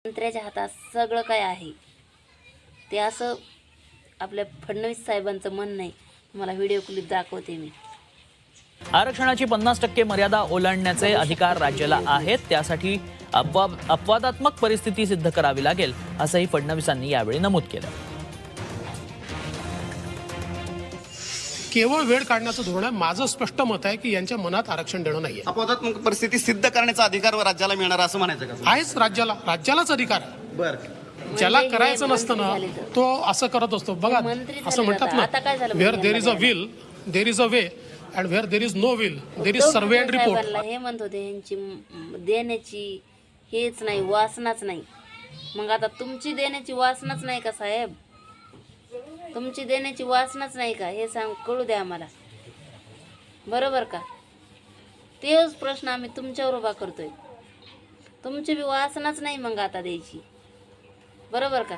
मंत्र्याच्या हातात सगळं काय आहे ते असं आपल्या फडणवीस साहेबांचं म्हणणं आहे. तुम्हाला व्हिडिओ क्लिप दाखवते मी. आरक्षणाची 50% मर्यादा ओलांडण्याचे अधिकार राज्याला आहेत. त्यासाठी अपवादात्मक परिस्थिती सिद्ध करावी लागेल असंही फडणवीसांनी यावेळी नमूद केलं. केवळ वेळ काढण्याचं धोरण आहे. माझं स्पष्ट मत आहे की यांच्या मनात आरक्षण देणं नाहीये. अपवादात्मक परिस्थिती सिद्ध करण्याचा अधिकार राज्याला मिळणार असं म्हणायचं का? आहेच, राज्यालाच अधिकार आहे. बरं, ज्याला म्हणजे करायचं नसतं ना तो असं करत असतो. बघा, मंत्री असं झाले म्हणतात आता काय झालं ना, व्हेअर देर इज अ मंत्र्यांना will there is a way and where there is no will there is survey and report. साहेबांना हे म्हणत होते यांची देण्याची हेच नाही, वासनाच नाही. मग आता तुमची देण्याची वासनाच नाही का साहेब? तुमची देण्याची वासनाच नाही का हे कळू द्या आम्हाला. बरोबर का? तेच प्रश्न आम्ही तुमच्यावर उभा करतोय. तुमची बी वासनाच नाही मग आता द्यायची. बरोबर का?